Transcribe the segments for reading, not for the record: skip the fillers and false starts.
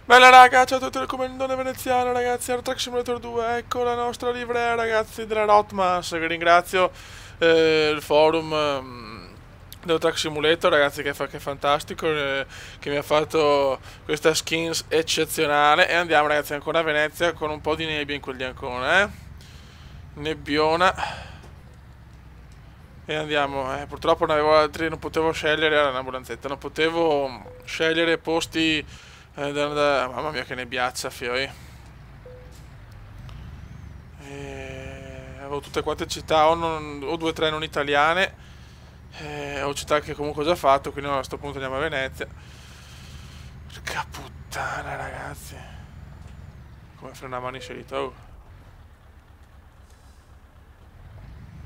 Bella raga, ciao a tutti, il comandante veneziano ragazzi, Air Truck Simulator 2, ecco la nostra livrea ragazzi della Rotmans, che ringrazio il forum dello Truck Simulator ragazzi che è fantastico, che mi ha fatto questa skins eccezionale. E andiamo ragazzi ancora a Venezia con un po' di nebbia in quel di Ancona, nebbiona. E andiamo, purtroppo non avevo altri, non potevo scegliere, era un'ambulanzetta, non potevo scegliere posti mamma mia che nebbiazza, fioi. Avevo tutte quante città, o due o tre non italiane, o città che comunque ho già fatto, quindi a questo punto andiamo a Venezia. Porca puttana, ragazzi. Come frenavano in salita, oh.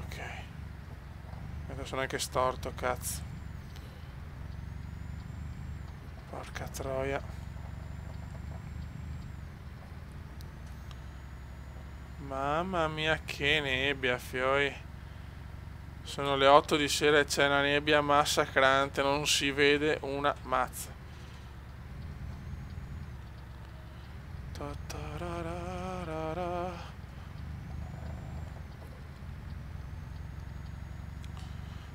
Ok. Adesso sono anche storto, cazzo. Porca troia. Mamma mia che nebbia, fioi. Sono le 8 di sera e c'è una nebbia massacrante, non si vede una mazza.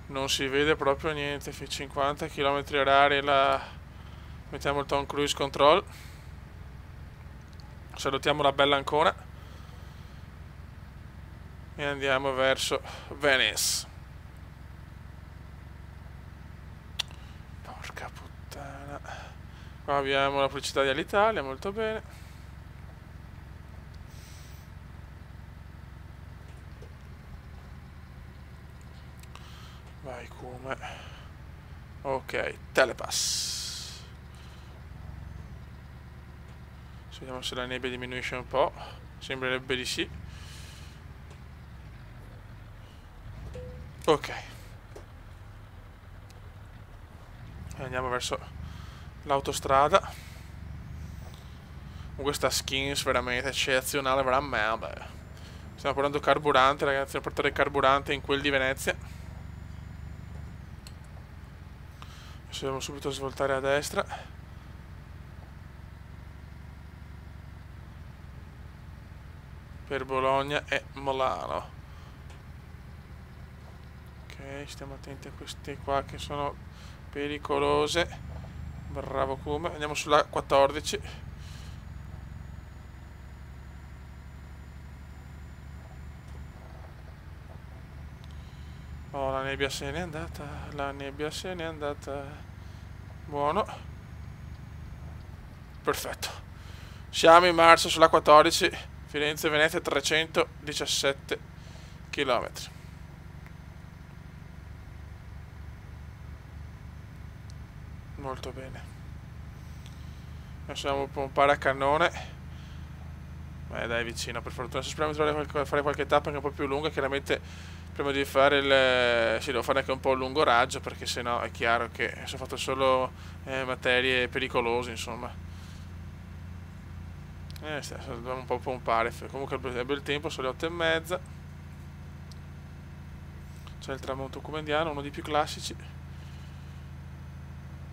Non si vede proprio niente, 50 km/h la... Mettiamo il Tom Cruise Control. Salutiamo la bella Ancona. E andiamo verso Venice. Porca puttana. Qua abbiamo la pubblicità di Alitalia, molto bene. Vai come. Ok, telepass. Vediamo se la nebbia diminuisce un po'. Sembrerebbe di sì. Ok. Andiamo verso l'autostrada. Con questa skins veramente eccezionale, veramente. Stiamo portando carburante, ragazzi. Stiamo portando carburante in quel di Venezia. Adesso dobbiamo subito svoltare a destra. Per Bologna e Milano. Ok, stiamo attenti a queste qua che sono pericolose. Bravo come. Andiamo sulla 14. Oh, la nebbia se n'è andata. La nebbia se n'è andata. Buono. Perfetto. Siamo in marcia sulla 14. Firenze-Venezia 317 km. Molto bene. Adesso andiamo a pompare a cannone. Dai, vicino per fortuna. Speriamo di fare qualche tappa anche un po' più lunga. Chiaramente prima di fare il... Sì, devo fare anche un po' a lungo raggio, perché sennò è chiaro che ho fatto solo materie pericolose, insomma. Dobbiamo un po' pompare. Comunque è bel tempo, sono le 8:30. C'è il tramonto cumendiano, uno dei più classici.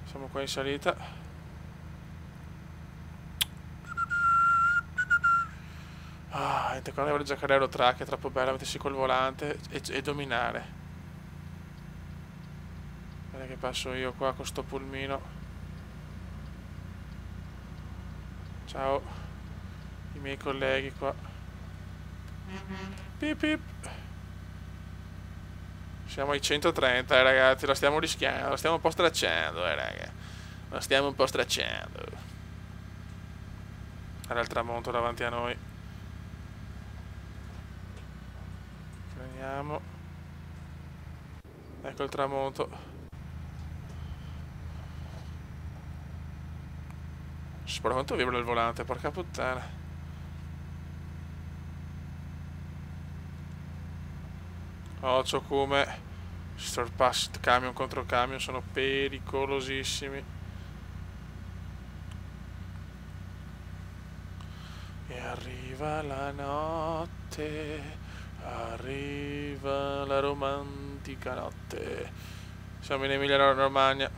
Siamo qua in salita. Niente, quando devo giocare Euro Truck è troppo bello mettersi col volante e dominare. Guarda che passo io qua con sto pulmino. Ciao, i miei colleghi qua. Pip pip. Siamo ai 130, ragazzi, la stiamo rischiando, la stiamo un po' stracciando, raga. La stiamo un po' stracciando. Era il tramonto davanti a noi. Freniamo. Ecco il tramonto. Spero quanto vibra il volante, porca puttana. Occhio come sorpassi camion contro camion, sono pericolosissimi. E arriva la notte, arriva la romantica notte. Siamo in Emilia Romagna.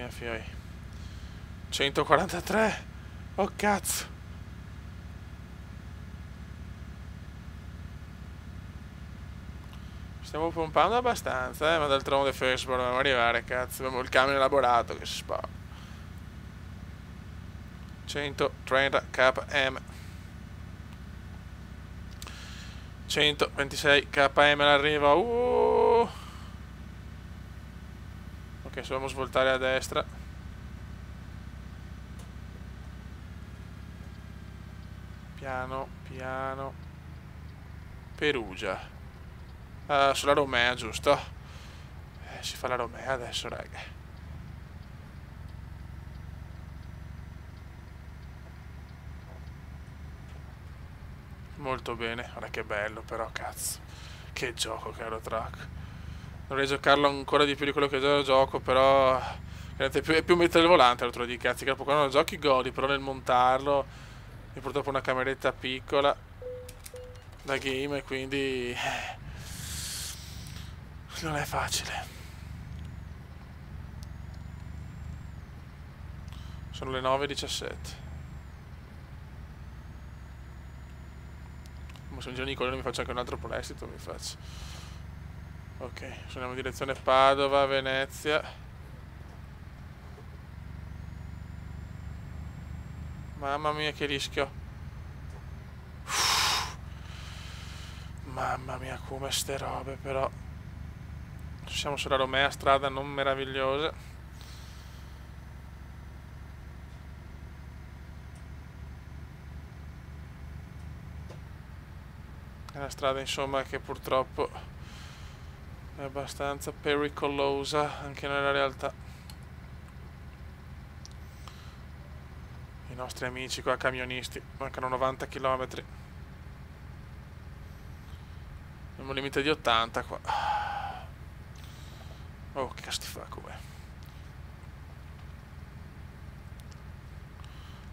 mia, fioi. 143. Oh cazzo. Stiamo pompando abbastanza, ma d'altronde Facebook dobbiamo arrivare, cazzo. Abbiamo il camion elaborato che si spara. 130 km. 126 km all'arrivo. Ok, dobbiamo svoltare a destra. Piano, piano. Perugia. Sulla Romea, giusto? Si fa la Romea adesso, raga. Molto bene. Ora che bello, però, cazzo. Che gioco che Euro Truck. Dovrei giocarlo ancora di più di quello che già gioco, però... È più mettere il volante, altro di cazzi. Che quando giochi godi, però nel montarlo... E purtroppo una cameretta piccola da game, quindi... Non è facile. Sono le 9:17. Ma se un giorno di colore mi faccio anche un altro prestito, mi faccio. Ok, andiamo in direzione Padova, Venezia. Mamma mia che rischio. Mamma mia come ste robe però. Siamo sulla Romea, strada non meravigliosa. È una strada insomma che purtroppo è abbastanza pericolosa anche nella realtà. I nostri amici qua camionisti mancano 90 km. Abbiamo un limite di 80 qua. Oh che sti fa come.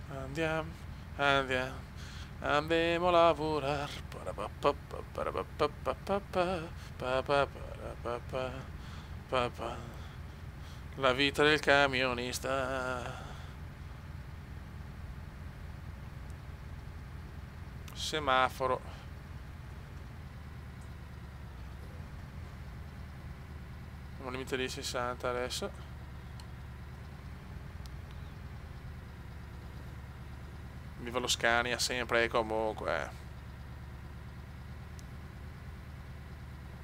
Andiamo, andiamo. Andemo a lavorare. La vita del camionista. Semaforo. Abbiamo un limite di 60 adesso. Viva lo Scania sempre e comunque.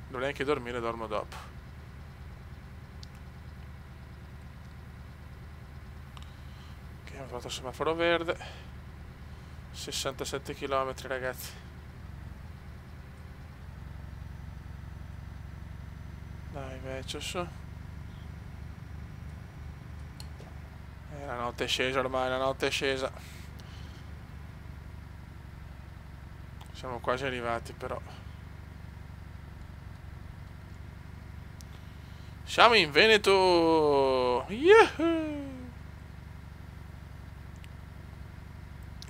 Dovrei anche dormire, dormo dopo. Ok, ho trovato il semaforo verde. 67 km ragazzi. Dai vecchio su. La notte è scesa ormai, la notte è scesa. Siamo quasi arrivati però. Siamo in Veneto! Yahoo!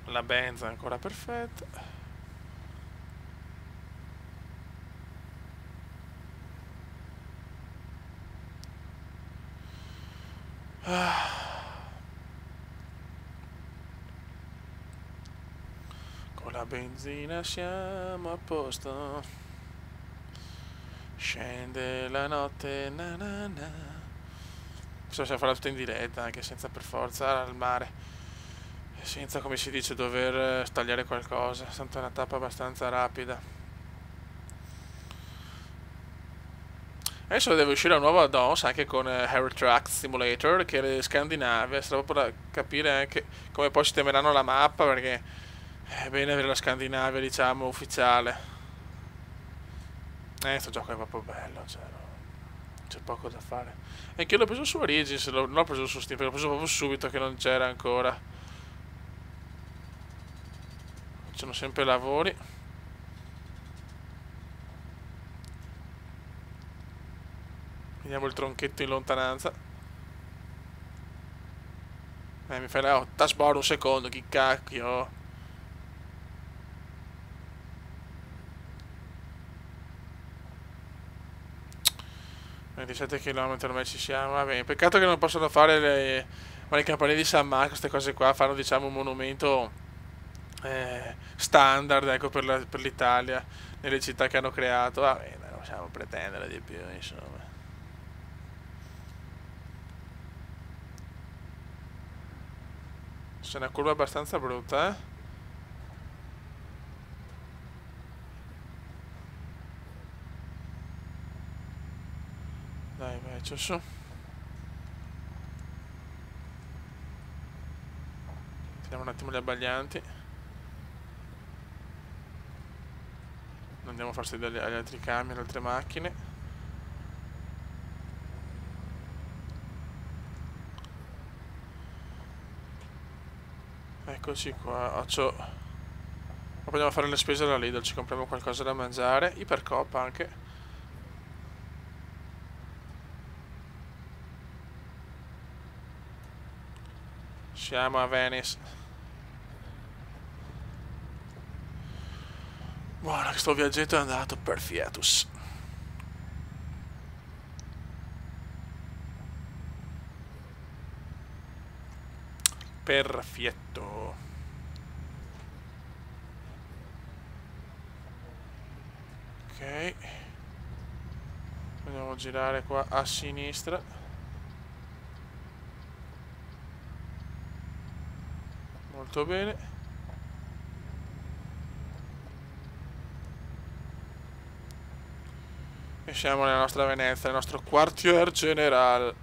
La benza è ancora perfetta. Con la benzina siamo a posto. Scende la notte, na na na. Possiamo farla tutta in diretta, anche senza per forza al mare. Senza, come si dice, dover tagliare qualcosa. Tanto è una tappa abbastanza rapida. Adesso deve uscire un nuovo add-ons anche con Euro Truck Simulator, che è le Scandinavia. Sarà proprio da capire anche come poi sistemeranno la mappa, perché è bene avere la Scandinavia, diciamo, ufficiale. Sto gioco è proprio bello, cioè, c'è poco da fare. E che l'ho preso su Origins, non l'ho preso su Steam, perché l'ho preso proprio subito che non c'era ancora. Ci sono sempre lavori. Vediamo il tronchetto in lontananza. Mi fai la taskbar un secondo, chi cacchio. 27 km ormai ci siamo, va bene. Peccato che non possono fare le campanili di San Marco, queste cose qua, fanno diciamo un monumento standard, ecco, per l'Italia, nelle città che hanno creato. Va bene, non possiamo pretendere di più, insomma. C'è una curva abbastanza brutta, eh? Dai, vai, su. Tiriamo un attimo gli abbaglianti. Non andiamo a farsi agli altri camion, alle altre macchine. Eccoci qua. Poi andiamo a fare le spese alla Lidl, ci compriamo qualcosa da mangiare. Ipercoop anche. Siamo a Venice. Buono che sto viaggetto è andato, perfettus. Perfetto. Ok. Andiamo a girare qua a sinistra. Molto bene. E siamo nella nostra Venezia, nel nostro quartier generale.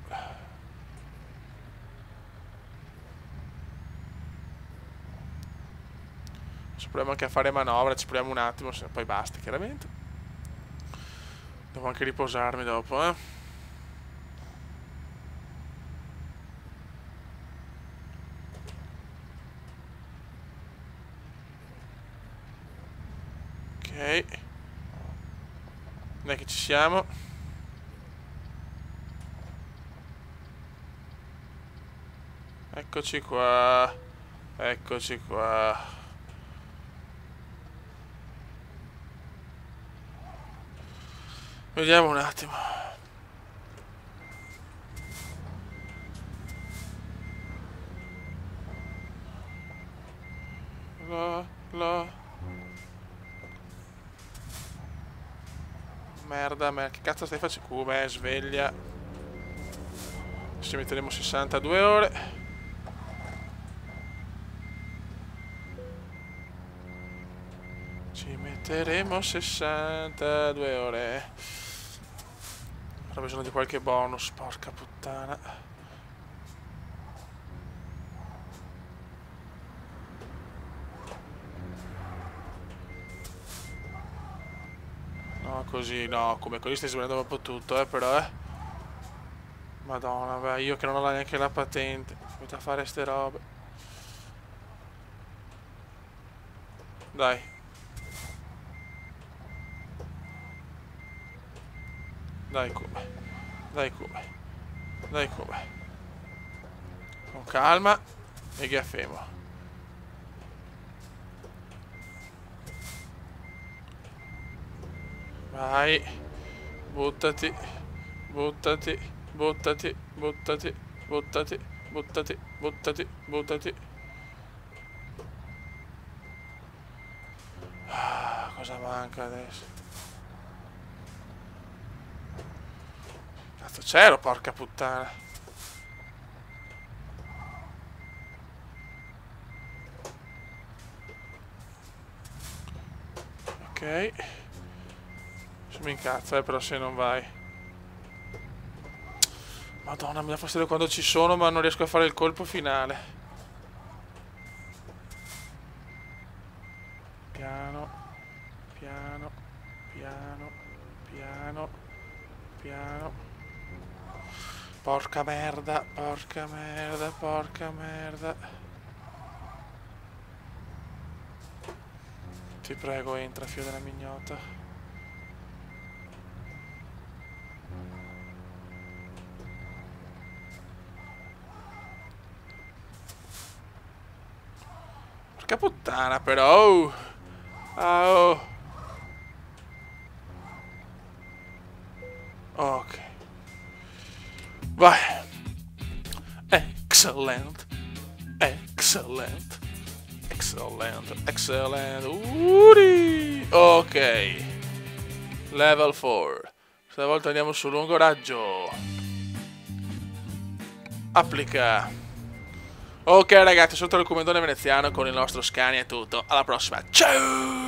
Ci proviamo anche a fare manovra, ci proviamo un attimo, poi basta chiaramente. Devo anche riposarmi dopo, eh. Ok. Dai che ci siamo. Eccoci qua. Eccoci qua. Vediamo un attimo. Merda, che cazzo stai facendo? Come sveglia. Ci metteremo 62 ore. Ci metteremo 62 ore. Avrò bisogno di qualche bonus, porca puttana. No, così, no, come così stai sbagliando un po' tutto, però, Madonna, beh, io che non ho neanche la patente. Metto a fare ste robe. Dai. Dai come. Dai come. Dai come. Con calma. E ghiaffemo. Vai. Buttati. Buttati. Buttati. Buttati. Buttati. Buttati. Buttati. Buttati. Ah, cosa manca adesso? Cazzo c'ero, porca puttana. Ok. Mi incazza, però se non vai. Madonna, mi dà fastidio quando ci sono, ma non riesco a fare il colpo finale. Piano, piano, piano, piano, piano. Porca merda, porca merda, porca merda. Ti prego, entra, figlio della mignotta. Porca puttana, però. Oh. Ok. Vai. Excellent. Excellent. Excellent. Excellent. Ok. Level 4. Stavolta andiamo sul lungo raggio. Applica. Ok ragazzi, sotto il comandone veneziano con il nostro Scania è tutto. Alla prossima. Ciao!